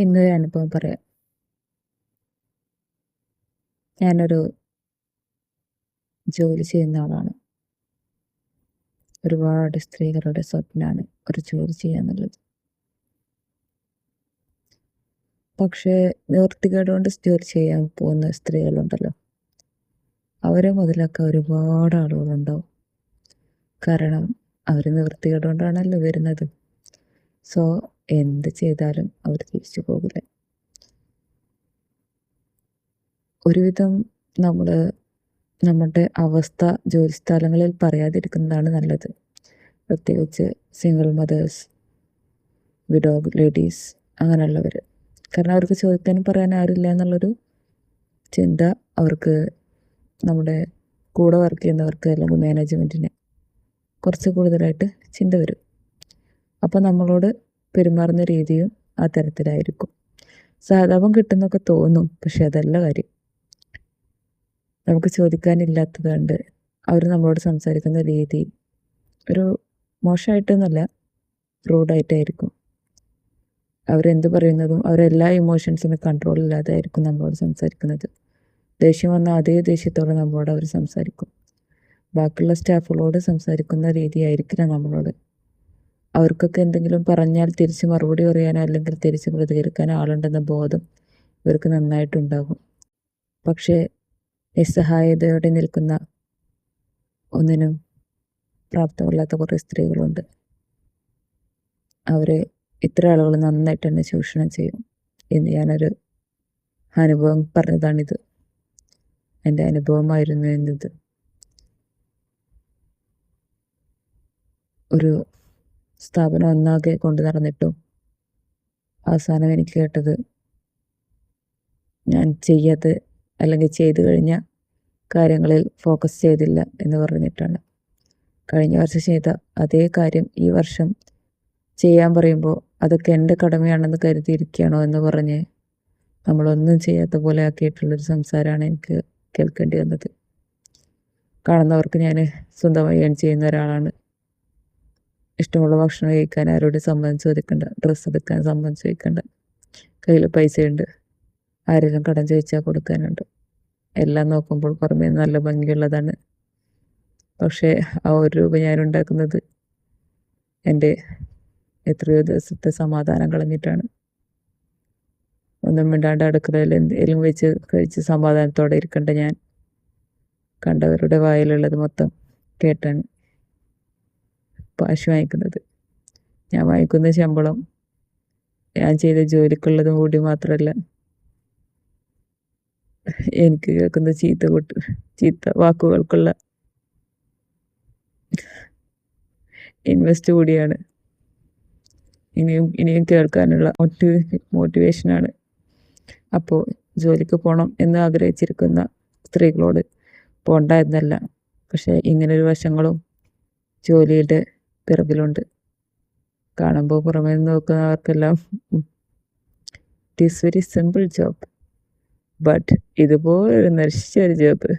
ഇന്നൊരു അനുഭവം പറയാം. ഞാനൊരു ജോലി ചെയ്യുന്ന ആളാണ്. ഒരുപാട് സ്ത്രീകളുടെ സ്വപ്നമാണ് ഒരു ജോലി ചെയ്യാന്നുള്ളത്. പക്ഷേ നിവൃത്തികേട് കൊണ്ട് ജോലി ചെയ്യാൻ പോകുന്ന സ്ത്രീകളുണ്ടല്ലോ, അവരെ മുതലൊക്കെ ഒരുപാട് ആളുകളുണ്ടാവും. കാരണം അവർ നിവൃത്തികേട് കൊണ്ടാണല്ലോ വരുന്നത്. സോ എന്ത് ചെയ്താലും അവർ തിരിച്ചു പോകില്ല. ഒരുവിധം നമ്മൾ നമ്മുടെ അവസ്ഥ ജോലി സ്ഥലങ്ങളിൽ പറയാതിരിക്കുന്നതാണ് നല്ലത്. പ്രത്യേകിച്ച് സിംഗിൾ മദേഴ്സ്, വിഡോ ലേഡീസ് അങ്ങനെയുള്ളവർ. കാരണം അവർക്ക് ചോദിക്കാനും പറയാൻ ആരില്ല എന്നുള്ളൊരു ചിന്ത അവർക്ക്, നമ്മുടെ കൂടെ വർക്ക് ചെയ്യുന്നവർക്ക് അല്ലെങ്കിൽ മാനേജ്മെൻറ്റിന് കുറച്ച് കൂടുതലായിട്ട് ചിന്ത വരും. അപ്പോൾ നമ്മളോട് പെരുമാറുന്ന രീതിയും ആ തരത്തിലായിരിക്കും. സഹതാപം കിട്ടുന്നൊക്കെ തോന്നും, പക്ഷെ അതല്ല കാര്യം. നമുക്ക് ചോദിക്കാനില്ലാത്തത് കൊണ്ട് അവർ നമ്മളോട് സംസാരിക്കുന്ന രീതി ഒരു മോശമായിട്ടൊന്നുമല്ല, റൂഡായിട്ടായിരിക്കും. അവരെന്ത് പറയുന്നതും അവരെല്ലാ ഇമോഷൻസിനും കൺട്രോളില്ലാതെ ആയിരിക്കും നമ്മളോട് സംസാരിക്കുന്നത്. ദേഷ്യം വന്നാൽ അതേ ദേഷ്യത്തോടെ നമ്മളോട് അവർ സംസാരിക്കും. ബാക്കിയുള്ള സ്റ്റാഫുകളോട് സംസാരിക്കുന്ന രീതിയായിരിക്കില്ല നമ്മളോട്. അവർക്കൊക്കെ എന്തെങ്കിലും പറഞ്ഞാൽ തിരിച്ച് മറുപടി പറയാനോ അല്ലെങ്കിൽ തിരിച്ച് പ്രതികരിക്കാനോ ആളുണ്ടെന്ന ബോധം ഇവർക്ക് നന്നായിട്ടുണ്ടാകും. പക്ഷേ നിസ്സഹായതയോടെ നിൽക്കുന്ന, ഒന്നിനും പ്രാപ്തമല്ലാത്ത കുറേ സ്ത്രീകളുണ്ട്. അവരെ ഇത്ര ആളുകൾ നന്നായിട്ട് തന്നെ ചൂഷണം ചെയ്യും എന്ന് ഞാനൊരു അനുഭവം പറഞ്ഞതാണിത്. എൻ്റെ അനുഭവമായിരുന്നു എന്നത്. ഒരു സ്ഥാപനം ഒന്നാകെ കൊണ്ടു നടന്നിട്ടും അവസാനം എനിക്ക് കേട്ടത്, ഞാൻ ചെയ്യാത്ത അല്ലെങ്കിൽ ചെയ്തു കഴിഞ്ഞ കാര്യങ്ങളിൽ ഫോക്കസ് ചെയ്തില്ല എന്ന് പറഞ്ഞിട്ടാണ്. കഴിഞ്ഞ വർഷം ചെയ്ത അതേ കാര്യം ഈ വർഷം ചെയ്യാൻ പറയുമ്പോൾ അതൊക്കെ എൻ്റെ കടമയാണെന്ന് കരുതിയിരിക്കുകയാണോ എന്ന് പറഞ്ഞ് നമ്മളൊന്നും ചെയ്യാത്ത പോലെ ആക്കിയിട്ടുള്ളൊരു സംസാരമാണ് എനിക്ക് കേൾക്കേണ്ടി വന്നത്. കാണുന്നവർക്ക് ഞാൻ സ്വന്തമായി ഏൺ ചെയ്യുന്ന ഒരാളാണ്. ഇഷ്ടമുള്ള ഭക്ഷണം കഴിക്കാൻ ആരോടും സമ്മതം ചോദിക്കണ്ട, ഡ്രസ്സ് എടുക്കാൻ സമ്മതം ചോദിക്കണ്ട, കയ്യിൽ പൈസയുണ്ട്, ആരെങ്കിലും കടം ചോദിച്ചാൽ കൊടുക്കാനുണ്ട്. എല്ലാം നോക്കുമ്പോൾ പുറമേ നല്ല ഭംഗിയുള്ളതാണ്. പക്ഷേ ആ 1 രൂപ ഞാൻ ഉണ്ടാക്കുന്നത് എൻ്റെ എത്രയോ ദിവസത്തെ സമാധാനം കളഞ്ഞിട്ടാണ്. ഒന്നും മിണ്ടാണ്ട് അടുക്കളയിൽ എന്തെങ്കിലും വെച്ച് കഴിച്ച് സമാധാനത്തോടെ ഇരിക്കേണ്ട ഞാൻ കണ്ടവരുടെ വായിലുള്ളത് മൊത്തം കേട്ടാണ് കാശ് വാങ്ങിക്കുന്നത്. ഞാൻ വാങ്ങിക്കുന്ന ശമ്പളം ഞാൻ ചെയ്ത ജോലിക്കുള്ളതും കൂടി മാത്രമല്ല, എനിക്ക് കേൾക്കുന്ന ചീത്ത വാക്കുകൾക്കുള്ള ഇൻവെസ്റ്റ് കൂടിയാണ്. ഇനിയും കേൾക്കാനുള്ള മോട്ടിവേഷനാണ്. അപ്പോൾ ജോലിക്ക് പോകണം എന്ന് ആഗ്രഹിച്ചിരിക്കുന്ന സ്ത്രീകളോട് പോണ്ട എന്നല്ല, പക്ഷേ ഇങ്ങനൊരു വശങ്ങളും ജോലിയുടെ പിറകിലുണ്ട്. കാണുമ്പോൾ പുറമേ നിന്ന് നോക്കുന്നവർക്കെല്ലാം it is very simple job, but ഇതുപോലൊരു നശിച്ചൊരു ജോബ്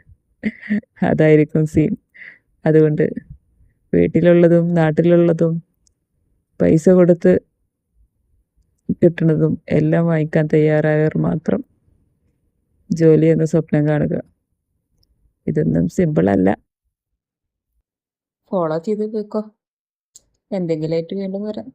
അതായിരിക്കും സീൻ. അതുകൊണ്ട് വീട്ടിലുള്ളതും നാട്ടിലുള്ളതും പൈസ കൊടുത്ത് കിട്ടുന്നതും എല്ലാം വാങ്ങിക്കാൻ തയ്യാറായവർ മാത്രം ജോലി എന്ന സ്വപ്നം കാണുക. ഇതൊന്നും സിമ്പിളല്ല. ഫോളോ ചെയ്ത് പോയിക്കോ. എന്തെങ്കിലുമായിട്ട് വീണ്ടും വരാം.